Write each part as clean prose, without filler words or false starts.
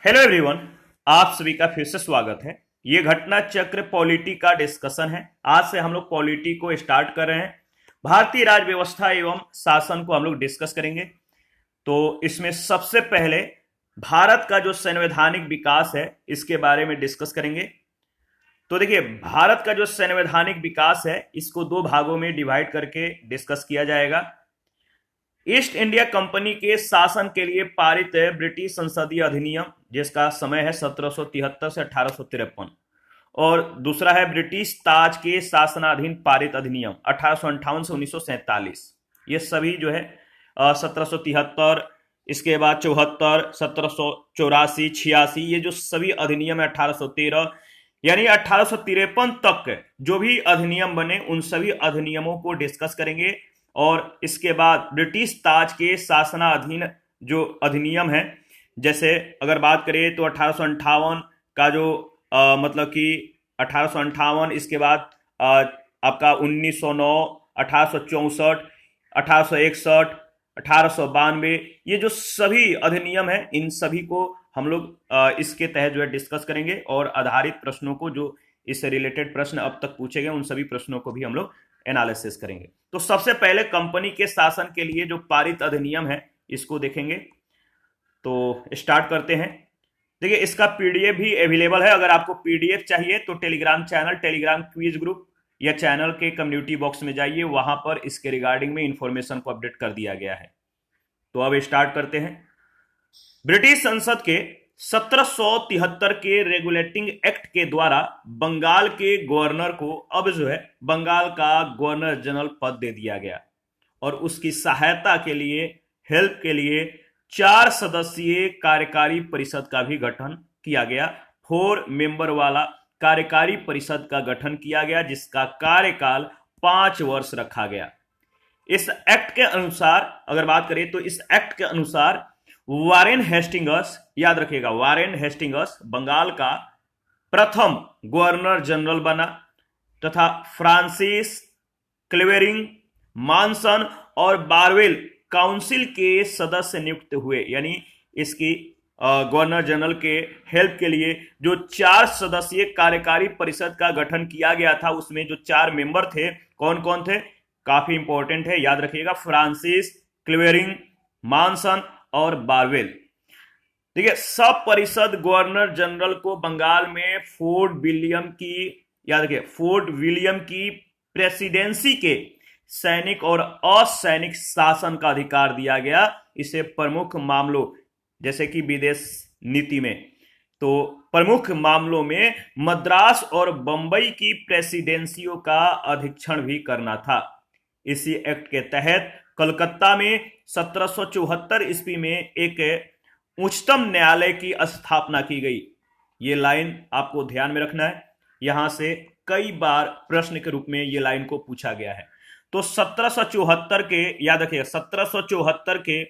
Hello everyone, आप सभी का फिर से स्वागत है। ये घटना चक्र पॉलिटी का डिस्कशन है। आज से हम लोग पॉलिटी को स्टार्ट कर रहे हैं। भारतीय राज व्यवस्था एवं शासन को हम लोग डिस्कस करेंगे। तो इसमें सबसे पहले भारत का जो संवैधानिक विकास है इसके बारे में डिस्कस करेंगे। तो देखिए, भारत का जो संवैधानिक विकास है इसको दो भागों में डिवाइड करके डिस्कस किया जाएगा। ईस्ट इंडिया कंपनी के शासन के लिए पारित ब्रिटिश संसदीय अधिनियम, जिसका समय है 1773 से 1853, और दूसरा है ब्रिटिश ताज के शासनाधीन पारित अधिनियम 1858 से 1947। ये सभी जो है 1773, इसके बाद 74, 1784, 86, ये जो सभी अधिनियम है 1813, यानी 1853 तक जो भी अधिनियम बने उन सभी अधिनियमों को डिस्कस करेंगे। और इसके बाद ब्रिटिश ताज के शासनाधीन जो अधिनियम है, जैसे अगर बात करें तो 1858 का जो मतलब कि 1858, इसके बाद आपका 1909, 1864, 1861, 1892, ये जो सभी अधिनियम है इन सभी को हम लोग इसके तहत जो है डिस्कस करेंगे और आधारित प्रश्नों को, जो इससे रिलेटेड प्रश्न अब तक पूछे गए, उन सभी प्रश्नों को भी हम लोग एनालिसिस करेंगे। तो सबसे पहले कंपनी के शासन के लिए जो पारित अधिनियम है इसको देखेंगे। तो स्टार्ट करते हैं। देखिए, इसका पीडीएफ भी अवेलेबल है। अगर आपको पीडीएफ चाहिए तो Telegram channel, Telegram quiz group या चैनल के कम्युनिटी बॉक्स में जाइए, वहां पर इसके रिगार्डिंग में इंफॉर्मेशन को अपडेट कर दिया गया है। तो अब स्टार्ट करते हैं। ब्रिटिश संसद के 1773 के रेगुलेटिंग एक्ट के द्वारा बंगाल के गवर्नर को अब जो है बंगाल का गवर्नर जनरल पद दे दिया गया और उसकी सहायता के लिए, हेल्प के लिए 4 सदस्यीय कार्यकारी परिषद का भी गठन किया गया। 4 मेंबर वाला कार्यकारी परिषद का गठन किया गया, जिसका कार्यकाल 5 वर्ष रखा गया। इस एक्ट के अनुसार अगर बात करें तो इस एक्ट के अनुसार वारेन हेस्टिंग्स, याद रखिएगा, वारेन हेस्टिंग्स बंगाल का प्रथम गवर्नर जनरल बना तथा फ्रांसिस क्लेवेरिंग, मानसन और बारवेल काउंसिल के सदस्य नियुक्त हुए। यानी इसकी गवर्नर जनरल के हेल्प के लिए जो 4 सदस्यीय कार्यकारी परिषद का गठन किया गया था, उसमें जो 4 मेंबर थे, कौन कौन थे, काफी इंपॉर्टेंट है, याद रखिएगा, फ्रांसिस क्लेवेरिंग, मानसन और बारवेल। ठीक है। सब परिषद गवर्नर जनरल को बंगाल में फोर्ट विलियम की, याद रखिए, फोर्ट विलियम की प्रेसिडेंसी के सैनिक और असैनिक शासन का अधिकार दिया गया। इसे प्रमुख मामलों, जैसे कि विदेश नीति में, तो प्रमुख मामलों में मद्रास और बंबई की प्रेसिडेंसियों का अधीक्षण भी करना था। इसी एक्ट के तहत कलकत्ता में 1774 ईस्वी में एक उच्चतम न्यायालय की स्थापना की गई। ये लाइन आपको ध्यान में रखना है, यहां से कई बार प्रश्न के रूप में ये लाइन को पूछा गया है। तो 1774 के, याद रखिए, 1774 के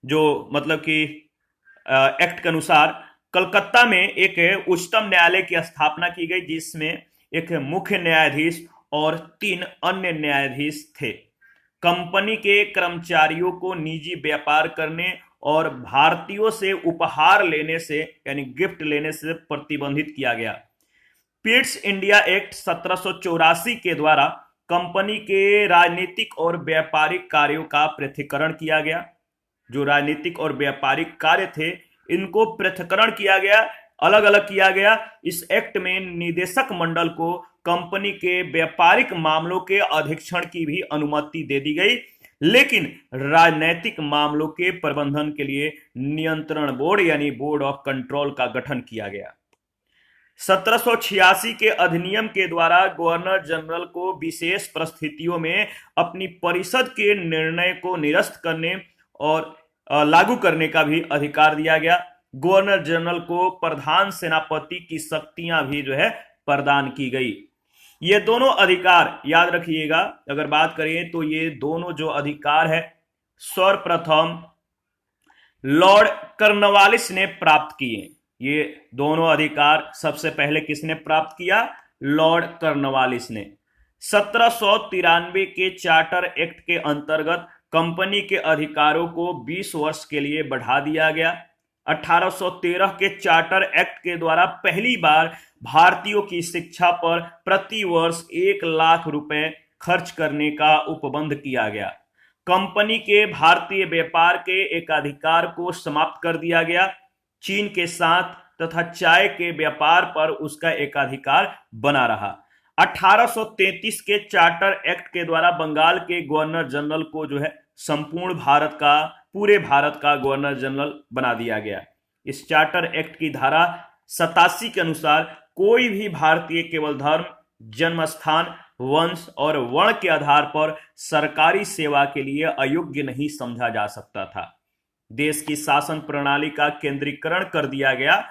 जो मतलब कि एक्ट के अनुसार कलकत्ता में एक उच्चतम न्यायालय की स्थापना की गई, जिसमें एक मुख्य न्यायाधीश और 3 अन्य न्यायाधीश थे। कंपनी के कर्मचारियों को निजी व्यापार करने और भारतीयों से उपहार लेने से, यानी गिफ्ट लेने से प्रतिबंधित किया गया। पिट्स इंडिया एक्ट 1784 के द्वारा कंपनी के राजनीतिक और व्यापारिक कार्यों का पृथक्करण किया गया। जो राजनीतिक और व्यापारिक कार्य थे इनको पृथक्करण किया गया, अलग अलग किया गया। इस एक्ट में निदेशक मंडल को कंपनी के व्यापारिक मामलों के अधीक्षण की भी अनुमति दे दी गई, लेकिन राजनैतिक मामलों के प्रबंधन के लिए नियंत्रण बोर्ड, यानी बोर्ड ऑफ कंट्रोल का गठन किया गया। 1786 के अधिनियम के द्वारा गवर्नर जनरल को विशेष परिस्थितियों में अपनी परिषद के निर्णय को निरस्त करने और लागू करने का भी अधिकार दिया गया। गवर्नर जनरल को प्रधान सेनापति की शक्तियां भी जो है प्रदान की गई। ये दोनों अधिकार, याद रखिएगा, अगर बात करें तो ये दोनों जो अधिकार है सर्वप्रथम लॉर्ड कॉर्नवालिस ने प्राप्त किए। ये दोनों अधिकार सबसे पहले किसने प्राप्त किया? लॉर्ड कॉर्नवालिस ने। 1793 के चार्टर एक्ट के अंतर्गत कंपनी के अधिकारों को 20 वर्ष के लिए बढ़ा दिया गया। 1813 के चार्टर एक्ट के द्वारा पहली बार भारतीयों की शिक्षा पर प्रति वर्ष 1 लाख रुपए खर्च करने का उपबंध किया गया। कंपनी के भारतीय व्यापार के एकाधिकार को समाप्त कर दिया गया। चीन के साथ तथा चाय के व्यापार पर उसका एकाधिकार बना रहा। 1833 के चार्टर एक्ट के द्वारा बंगाल के गवर्नर जनरल को जो है पूरे भारत का गवर्नर जनरल बना दिया गया। इस चार्टर एक्ट की धारा 87 के अनुसार कोई भी भारतीय केवल धर्म, जन्म स्थान, वंश और वर्ण के आधार पर सरकारी सेवा के लिए अयोग्य नहीं समझा जा सकता था। देश की शासन प्रणाली का केंद्रीकरण कर दिया गया।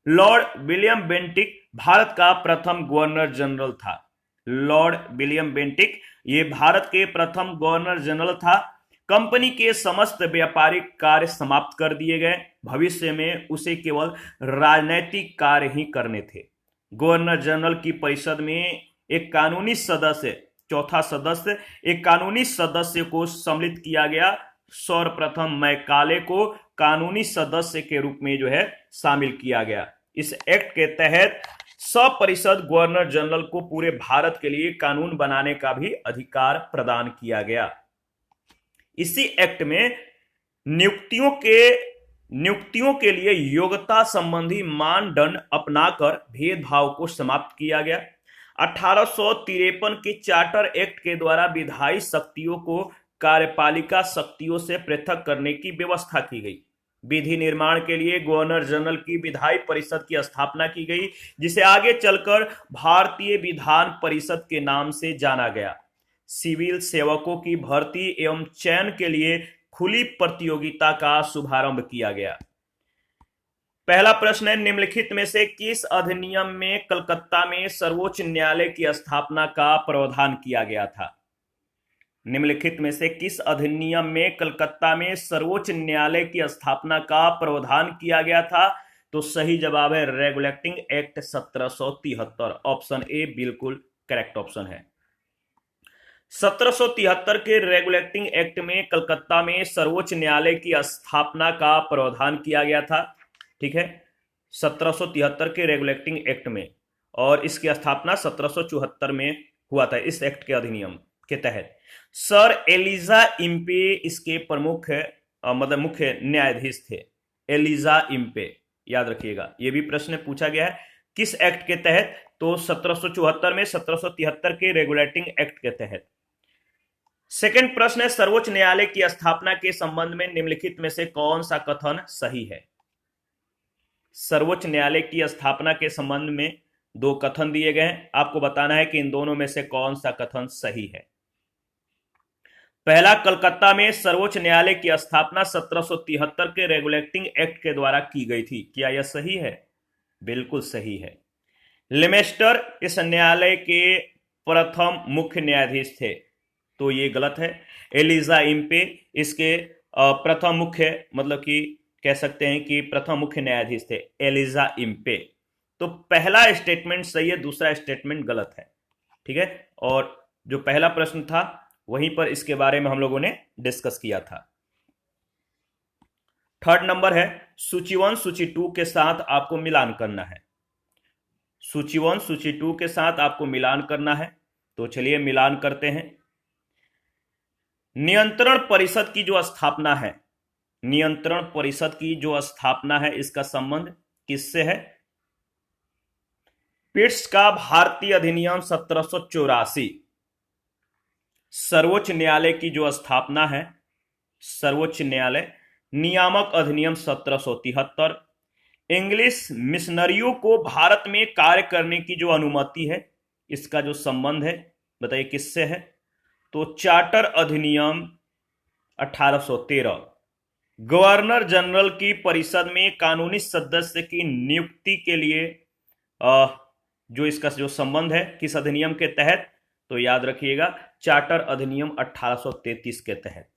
लॉर्ड विलियम बेंटिक भारत का प्रथम गवर्नर जनरल था। लॉर्ड विलियम बेंटिक ये भारत के प्रथम गवर्नर जनरल था। कंपनी के समस्त व्यापारिक कार्य समाप्त कर दिए गए। भविष्य में उसे केवल राजनैतिक कार्य ही करने थे। गवर्नर जनरल की परिषद में एक कानूनी सदस्य, चौथा सदस्य, एक कानूनी सदस्य को सम्मिलित किया गया। सर्वप्रथम मैकाले को कानूनी सदस्य के रूप में जो है शामिल किया गया। इस एक्ट के तहत सपरिषद गवर्नर जनरल को पूरे भारत के लिए कानून बनाने का भी अधिकार प्रदान किया गया। इसी एक्ट में नियुक्तियों के लिए योग्यता संबंधी मानदंड अपनाकर भेदभाव को समाप्त किया गया। 1853 के चार्टर एक्ट के द्वारा विधायी शक्तियों को कार्यपालिका शक्तियों से पृथक करने की व्यवस्था की गई। विधि निर्माण के लिए गवर्नर जनरल की विधायी परिषद की स्थापना की गई, जिसे आगे चलकर भारतीय विधान परिषद के नाम से जाना गया। सिविल सेवकों की भर्ती एवं चयन के लिए खुली प्रतियोगिता का शुभारंभ किया गया। पहला प्रश्न है, निम्नलिखित में से किस अधिनियम में कलकत्ता में सर्वोच्च न्यायालय की स्थापना का प्रावधान किया गया था? निम्नलिखित में से किस अधिनियम में कलकत्ता में सर्वोच्च न्यायालय की स्थापना का प्रावधान किया गया था? तो सही जवाब है रेगुलेटिंग एक्ट 1773। ऑप्शन ए बिल्कुल करेक्ट ऑप्शन है। 1773 के रेगुलेटिंग एक्ट में कलकत्ता में सर्वोच्च न्यायालय की स्थापना का प्रावधान किया गया था। ठीक है, 1773 के रेगुलेटिंग एक्ट में, और इसकी स्थापना 1774 में हुआ था। इस एक्ट के अधिनियम के तहत सर एलिजा इम्पे इसके प्रमुख मुख्य न्यायाधीश थे। एलिजा इम्पे, याद रखिएगा, यह भी प्रश्न पूछा गया है किस एक्ट के तहत? तो 1774 में, 1773 के रेगुलेटिंग एक्ट के तहत। सेकंड प्रश्न है, सर्वोच्च न्यायालय की स्थापना के संबंध में निम्नलिखित में से कौन सा कथन सही है? सर्वोच्च न्यायालय की स्थापना के संबंध में दो कथन दिए गए हैं, आपको बताना है कि इन दोनों में से कौन सा कथन सही है। पहला, कलकत्ता में सर्वोच्च न्यायालय की स्थापना 1773 के रेगुलेटिंग एक्ट के द्वारा की गई थी। क्या यह सही है? बिल्कुल सही है। लेमेस्टर इस न्यायालय के प्रथम मुख्य न्यायाधीश थे, तो ये गलत है। एलिजा इम्पे इसके प्रथम मुख्य, मतलब कि कह सकते हैं कि प्रथम मुख्य न्यायाधीश थे एलिजा इम्पे। तो पहला स्टेटमेंट सही है, दूसरा स्टेटमेंट गलत है। ठीक है, और जो पहला प्रश्न था वहीं पर इसके बारे में हम लोगों ने डिस्कस किया था। थर्ड नंबर है, सूची 1 सूची 2 के साथ आपको मिलान करना है। सूची 1 सूची 2 के साथ आपको मिलान करना है, तो चलिए मिलान करते हैं। नियंत्रण परिषद की जो स्थापना है, नियंत्रण परिषद की जो स्थापना है, इसका संबंध किससे है? पिट्स का भारतीय अधिनियम 1784। सर्वोच्च न्यायालय की जो स्थापना है, सर्वोच्च न्यायालय नियामक अधिनियम 1773। इंग्लिश मिशनरियों को भारत में कार्य करने की जो अनुमति है, इसका जो संबंध है बताइए किससे है? तो चार्टर अधिनियम 1813। गवर्नर जनरल की परिषद में कानूनी सदस्य की नियुक्ति के लिए जो इसका जो संबंध है किस अधिनियम के तहत? तो याद रखिएगा चार्टर अधिनियम 1833 के तहत।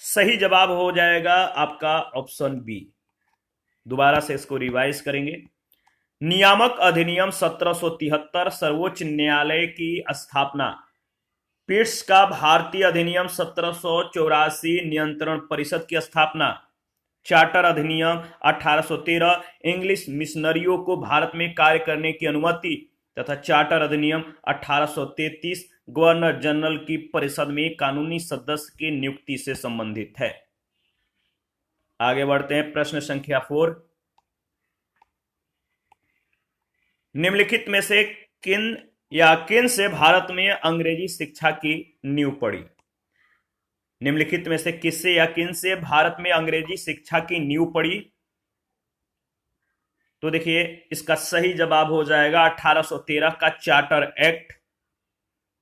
सही जवाब हो जाएगा आपका ऑप्शन बी। दोबारा से इसको रिवाइज करेंगे। नियामक अधिनियम 1773, सर्वोच्च न्यायालय की स्थापना। पिट्स का भारतीय अधिनियम 1784, नियंत्रण परिषद की स्थापना। चार्टर अधिनियम 1813 इंग्लिश मिशनरियों को भारत में कार्य करने की अनुमति तथा चार्टर अधिनियम 1833 गवर्नर जनरल की परिषद में कानूनी सदस्य की नियुक्ति से संबंधित है। आगे बढ़ते हैं प्रश्न संख्या 4। निम्नलिखित में से किन से भारत में अंग्रेजी शिक्षा की नींव पड़ी? निम्नलिखित में से किससे या किन से भारत में अंग्रेजी शिक्षा की नींव पड़ी? तो देखिए इसका सही जवाब हो जाएगा 1813 का charter act,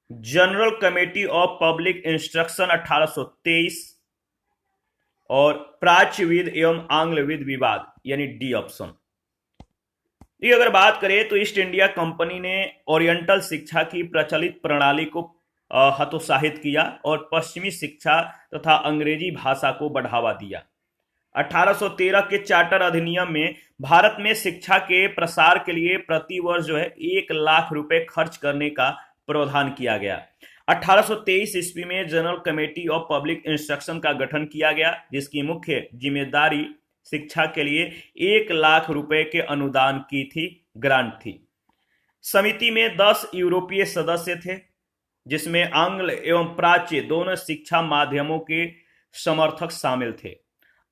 general committee of public instruction 1823 और प्राच्यविद एवं आंग्लविद विवाद यानी डी ऑप्शन। ये अगर बात करें तो ईस्ट इंडिया कंपनी ने ओरिएंटल शिक्षा की प्रचलित प्रणाली को हतोत्साहित किया और पश्चिमी शिक्षा तथा अंग्रेजी भाषा को बढ़ावा दिया। 1813 के चार्टर अधिनियम में भारत में शिक्षा के प्रसार के लिए प्रति वर्ष जो है 1 लाख रुपए खर्च करने का प्रावधान किया गया। 1823 ईस्वी में general committee of public instruction का गठन किया गया, जिसकी मुख्य जिम्मेदारी शिक्षा के लिए 1 लाख रुपए के अनुदान की थी, ग्रांट थी। समिति में 10 यूरोपीय सदस्य थे, जिसमें आंग्ल एवं प्राच्य दोनों शिक्षा माध्यमों के समर्थक शामिल थे।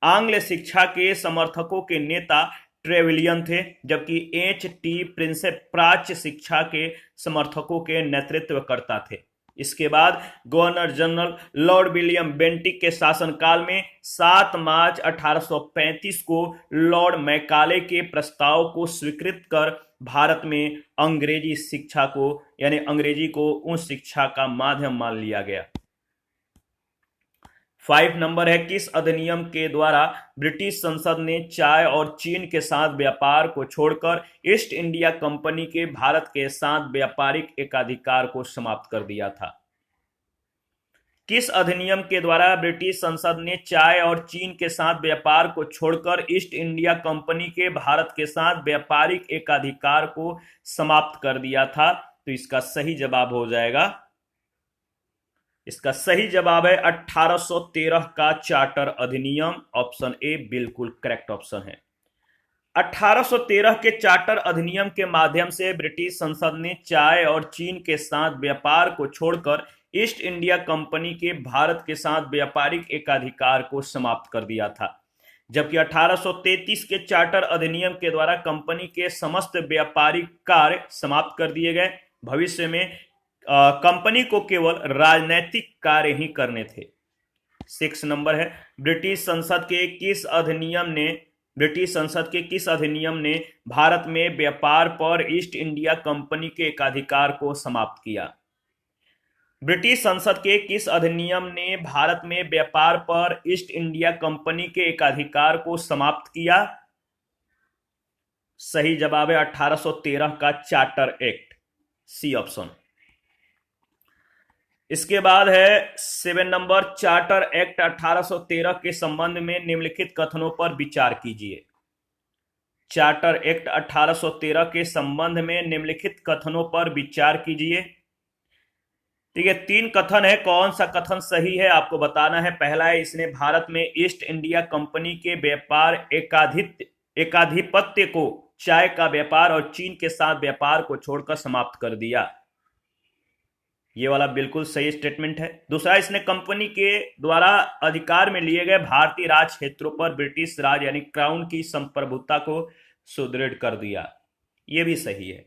आंग्ल शिक्षा के समर्थकों के नेता ट्रेविलियन थे, जबकि H.T. प्रिंसेप प्राच्य शिक्षा के समर्थकों के नेतृत्व करता थे। इसके बाद governor general Lord William Bentinck के शासनकाल में 7 मार्च 1835 को लॉर्ड मैकाले के प्रस्ताव को स्वीकृत कर भारत में अंग्रेजी शिक्षा को यानी अंग्रेजी को उच्च शिक्षा का माध्यम मान लिया गया। 5 नंबर है, किस अधिनियम के द्वारा ब्रिटिश संसद ने चाय और चीन के साथ व्यापार को छोड़कर ईस्ट इंडिया कंपनी के भारत के साथ व्यापारिक एकाधिकार को समाप्त कर दिया था? किस अधिनियम के द्वारा ब्रिटिश संसद ने चाय और चीन के साथ व्यापार को छोड़कर ईस्ट इंडिया कंपनी के भारत के साथ व्यापारिक एकाधिकार को समाप्त कर दिया था? तो इसका सही जवाब हो जाएगा, इसका सही जवाब है 1813 का चार्टर अधिनियम, ऑप्शन ए बिल्कुल करेक्ट ऑप्शन है। 1813 के चार्टर अधिनियम के माध्यम से ब्रिटिश संसद ने चाय और चीन के साथ व्यापार को छोड़कर ईस्ट इंडिया कंपनी के भारत के साथ व्यापारिक एकाधिकार को समाप्त कर दिया था, जबकि 1833 के चार्टर अधिनियम के द्वारा कंपनी के समस्त व्यापारिक कार्य समाप्त कर दिए गए। भविष्य में कंपनी को केवल राजनैतिक कार्य ही करने थे। 6 नंबर है, ब्रिटिश संसद के किस अधिनियम ने भारत में व्यापार पर ईस्ट इंडिया कंपनी के एकाधिकार को समाप्त किया? ब्रिटिश संसद के किस अधिनियम ने भारत में व्यापार पर ईस्ट इंडिया कंपनी के एकाधिकार को समाप्त किया? सही जवाब है 1813 का चार्टर एक्ट, सी ऑप्शन। इसके बाद है 7 नंबर, चार्टर एक्ट 1813 के संबंध में निम्नलिखित कथनों पर विचार कीजिए। चार्टर एक्ट 1813 के संबंध में निम्नलिखित कथनों पर विचार कीजिए। ठीक है, 3 कथन है, कौन सा कथन सही है आपको बताना है। पहला है, इसने भारत में ईस्ट इंडिया कंपनी के व्यापार एकाधिपत्य को चाय का व्यापार और चीन के साथ व्यापार को छोड़कर समाप्त कर दिया। ये वाला बिल्कुल सही स्टेटमेंट है। दूसरा, इसने कंपनी के द्वारा अधिकार में लिए गए भारतीय राज क्षेत्रों पर ब्रिटिश राज यानी क्राउन की संप्रभुता को सुदृढ़ कर दिया। ये भी सही है।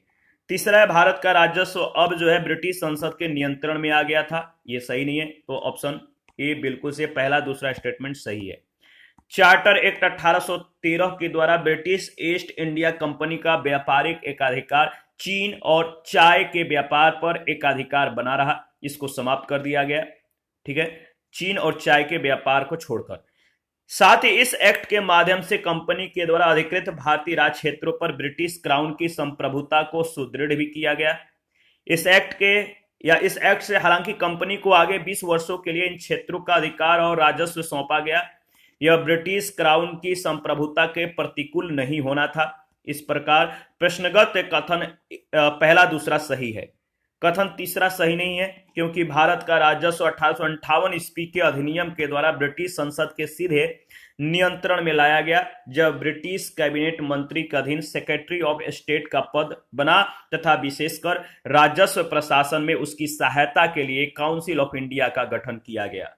तीसरा है, भारत का राजस्व अब जो है ब्रिटिश संसद के नियंत्रण में आ गया था। ये सही नहीं है, तो ऑप्शन ए बिल्कुल से पहला दूसरा स्टेटमेंट सही है। चार्टर एक्ट 1813 के द्वारा ब्रिटिश ईस्ट इंडिया कंपनी का व्यापारिक एकाधिकार चीन और चाय के व्यापार पर एकाधिकार बना रहा, इसको समाप्त कर दिया गया। ठीक है, चीन और चाय के व्यापार को छोड़कर। साथ ही इस एक्ट के माध्यम से कंपनी के द्वारा अधिकृत भारतीय राज क्षेत्रों पर ब्रिटिश क्राउन की संप्रभुता को सुदृढ़ भी किया गया। इस एक्ट से हालांकि कंपनी को आगे 20 वर्षों के लिए इन क्षेत्रों का अधिकार और राजस्व सौंपा गया। यह ब्रिटिश क्राउन की संप्रभुता के प्रतिकूल नहीं होना था। इस प्रकार प्रश्नगत कथन पहला दूसरा सही है। कथन तीसरा सही नहीं है, क्योंकि भारत का राजस्व 1858 ईस्वी के अधिनियम के द्वारा ब्रिटिश संसद के सीधे नियंत्रण में लाया गया, जब ब्रिटिश कैबिनेट मंत्री के अधीन सेक्रेटरी ऑफ स्टेट का पद बना तथा विशेषकर राजस्व प्रशासन में उसकी सहायता के लिए काउंसिल ऑफ इंडिया का गठन किया गया।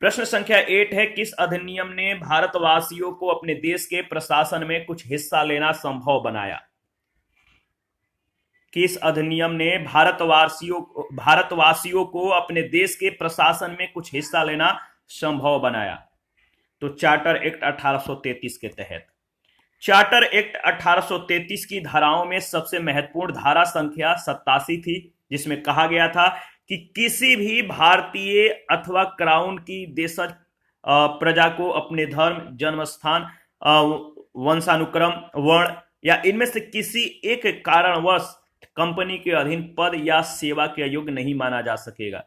प्रश्न संख्या 8 है, किस अधिनियम ने भारतवासियों को अपने देश के प्रशासन में कुछ हिस्सा लेना संभव बनाया? किस अधिनियम ने भारतवासियों को अपने देश के प्रशासन में कुछ हिस्सा लेना संभव बनाया? तो चार्टर एक्ट 1833 के तहत। चार्टर एक्ट 1833 की धाराओं में सबसे महत्वपूर्ण धारा संख्या 87 थी, जिसमें कहा गया था कि किसी भी भारतीय अथवा क्राउन की देशज प्रजा को अपने धर्म, जन्म स्थान, वंशानुक्रम, वर्ण या इनमें से किसी एक कारणवश कंपनी के अधीन पद या सेवा के अयोग्य नहीं माना जा सकेगा।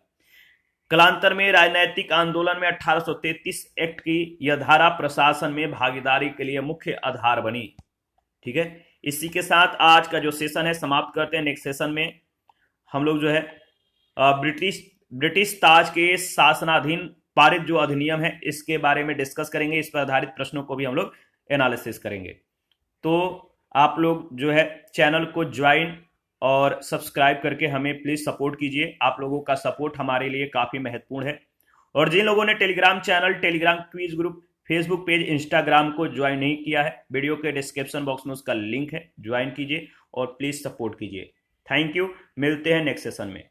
कालांतर में राजनीतिक आंदोलन में 1833 एक्ट की यह धारा प्रशासन में भागीदारी के लिए मुख्य आधार बनी। ठीक है, इसी के साथ आज का जो सेशन है समाप्त करते हैं। नेक्स्ट सेशन में हम लोग जो है ब्रिटिश ताज के शासनाधीन पारित जो अधिनियम है इसके बारे में डिस्कस करेंगे। इस पर आधारित प्रश्नों को भी हम लोग एनालिसिस करेंगे। तो आप लोग जो है चैनल को ज्वाइन और सब्सक्राइब करके हमें प्लीज सपोर्ट कीजिए। आप लोगों का सपोर्ट हमारे लिए काफी महत्वपूर्ण है। और जिन लोगों ने Telegram channel, Telegram quiz group, Facebook page, Instagram को ज्वाइन नहीं किया है, वीडियो के डिस्क्रिप्शन बॉक्स में उसका लिंक है, ज्वाइन कीजिए और प्लीज सपोर्ट कीजिए। थैंक यू, मिलते हैं नेक्स्ट सेशन में।